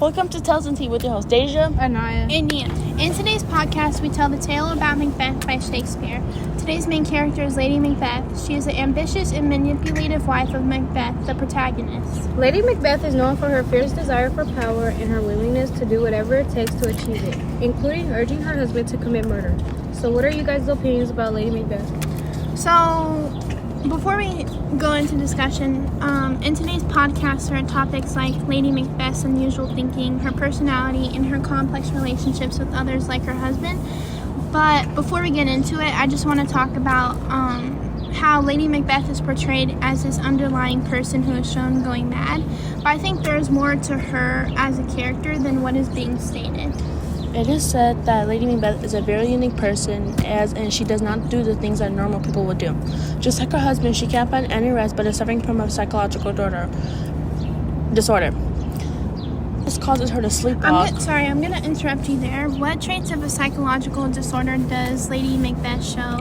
Welcome to Tales and Tea with your host, Deja, Anaya, and Nia. In today's podcast, we tell the tale about Macbeth by Shakespeare. Today's main character is Lady Macbeth. She is the ambitious and manipulative wife of Macbeth, the protagonist. Lady Macbeth is known for her fierce desire for power and her willingness to do whatever it takes to achieve it, including urging her husband to commit murder. So what are you guys' opinions about Lady Macbeth? So, before we go into discussion, in today's podcast there are topics like Lady Macbeth's unusual thinking, her personality, and her complex relationships with others like her husband. But before we get into it, I just want to talk about how Lady Macbeth is portrayed as this underlying person who is shown going mad. But I think there's more to her as a character than what is being stated. It is said that Lady Macbeth is a very unique person and she does not do the things that normal people would do. Just like her husband, she can't find any rest but is suffering from a psychological disorder. This causes her to sleepwalk. I'm going to interrupt you there. What traits of a psychological disorder does Lady Macbeth show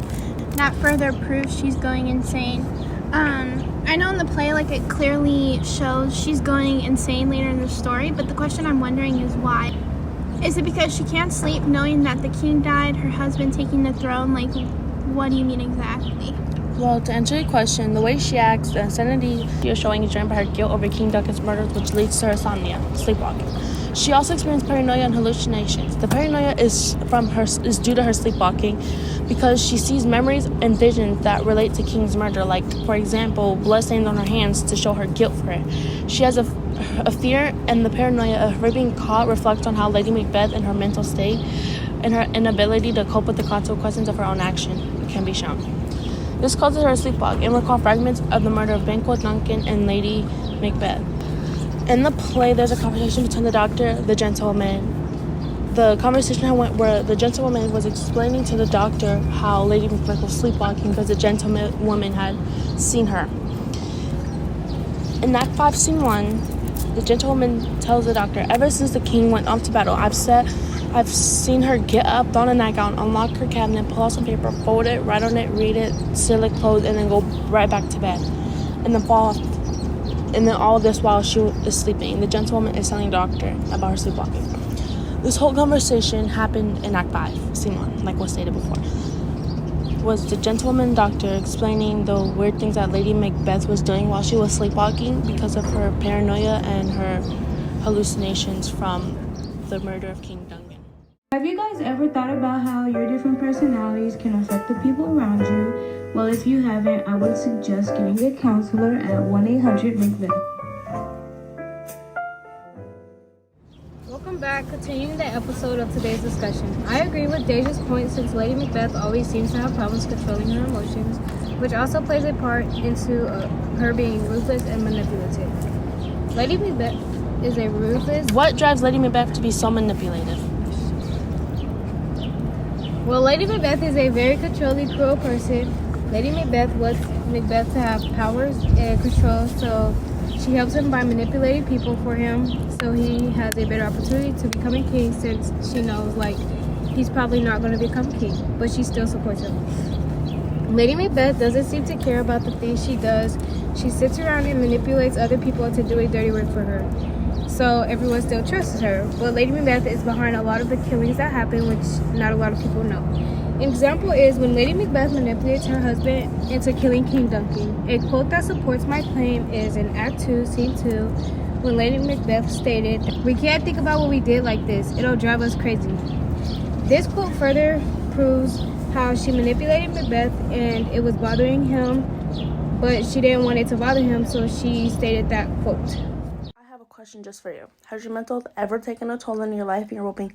that further proves she's going insane? I know in the play, it clearly shows she's going insane later in the story, but the question I'm wondering is why? Is it because she can't sleep knowing that the king died, her husband taking the throne? What do you mean exactly? Well, to answer your question, the way she acts, the insanity she is showing is driven by her guilt over King Duncan's murder, which leads to her insomnia, sleepwalking. She also experienced paranoia and hallucinations. The paranoia is due to her sleepwalking because she sees memories and visions that relate to King's murder, like, for example, bloodstains on her hands to show her guilt for it. She has a fear, and the paranoia of her being caught reflects on how Lady Macbeth and her mental state and her inability to cope with the consequences of her own action can be shown. This causes her to sleepwalk and recall fragments of the murder of Banquo Duncan and Lady Macbeth. In the play, there's a conversation between the doctor, the gentlewoman. The conversation went where the gentlewoman was explaining to the doctor how Lady Macbeth was sleepwalking because the gentlewoman had seen her. In Act 5, Scene 1, the gentlewoman tells the doctor, ever since the king went off to battle, I've seen her get up, don a nightgown, unlock her cabinet, pull out some paper, fold it, write on it, read it, seal it, close, and then go right back to bed. And then fall off. And then all this while she is sleeping. The gentlewoman is telling the doctor about her sleepwalking. This whole conversation happened in Act 5, Scene 1, like was stated before. Was the gentlewoman doctor explaining the weird things that Lady Macbeth was doing while she was sleepwalking because of her paranoia and her hallucinations from the murder of King Duncan. Have you guys ever thought about how your different personalities can affect the people around you? Well, if you haven't, I would suggest getting a counselor at 1-800-MACBETH. Welcome back. Continuing the episode of today's discussion. I agree with Deja's point since Lady Macbeth always seems to have problems controlling her emotions, which also plays a part into her being ruthless and manipulative. Lady Macbeth is a ruthless... What drives Lady Macbeth to be so manipulative? Well, Lady Macbeth is a very controlling, cruel person. Lady Macbeth wants Macbeth to have powers and control, so she helps him by manipulating people for him, so he has a better opportunity to become a king since she knows, he's probably not going to become king, but she still supports him. Lady Macbeth doesn't seem to care about the things she does. She sits around and manipulates other people into doing dirty work for her, so everyone still trusts her. But Lady Macbeth is behind a lot of the killings that happen, which not a lot of people know. An example is when Lady Macbeth manipulates her husband into killing King Duncan. A quote that supports my claim is in Act 2, Scene 2, when Lady Macbeth stated, "We can't think about what we did like this. It'll drive us crazy." This quote further proves how she manipulated Macbeth and it was bothering him, but she didn't want it to bother him, so she stated that quote. I have a question just for you. Has your mental health ever taken a toll in your life and you're hoping,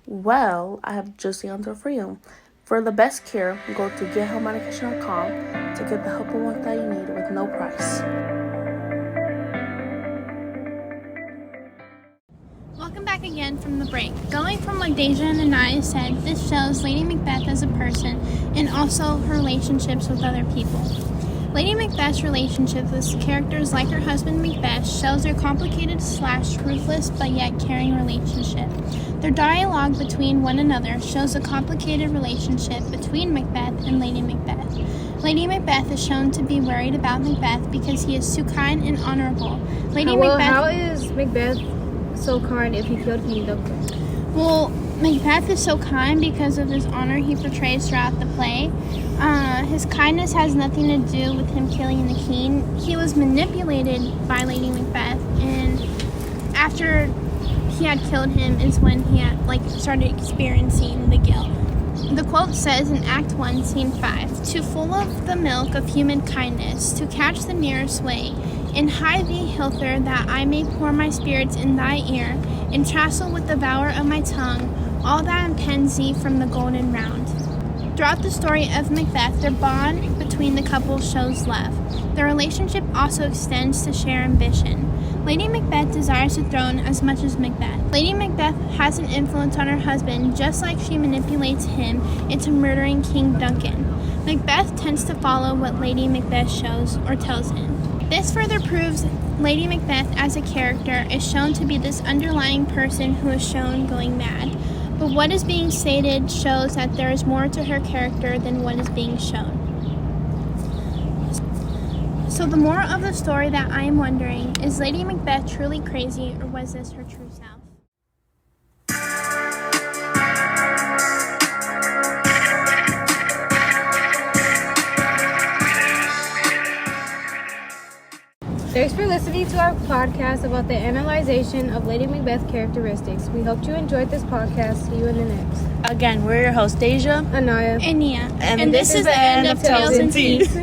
well, I have just the answer for you. For the best cure, go to gethelpmedication.com to get the help and that you need with no price. Welcome back again from the break. Going from what Deja and Anaya said, this shows Lady Macbeth as a person and also her relationships with other people. Lady Macbeth's relationship with characters like her husband Macbeth shows their complicated / ruthless but yet caring relationship. Their dialogue between one another shows a complicated relationship between Macbeth and Lady Macbeth. Lady Macbeth is shown to be worried about Macbeth because he is too kind and honorable. How is Macbeth so kind if he killed King Duncan? Well, Macbeth is so kind because of his honor he portrays throughout the play. His kindness has nothing to do with him killing the king. He was manipulated by Lady Macbeth, and after he had killed him is when he had started experiencing the guilt. The quote says in Act 1, Scene 5, "To full of the milk of human kindness, to catch the nearest way, and hie thee hither that I may pour my spirits in thy ear, and trassel with the bower of my tongue all that impends thee from the golden round." Throughout the story of Macbeth, their bond between the couple shows love. Their relationship also extends to share ambition. Lady Macbeth desires the throne as much as Macbeth. Lady Macbeth has an influence on her husband, just like she manipulates him into murdering King Duncan. Macbeth tends to follow what Lady Macbeth shows or tells him. This further proves Lady Macbeth as a character is shown to be this underlying person who is shown going mad. But what is being stated shows that there is more to her character than what is being shown. So the moral of the story that I am wondering, is Lady Macbeth truly crazy, or was this her true self? Thanks for listening to our podcast about the analyzation of Lady Macbeth characteristics. We hope you enjoyed this podcast. See you in the next. Again, we're your host, Deja. Anaya. And Nia. And this is the end of Tales and Teas.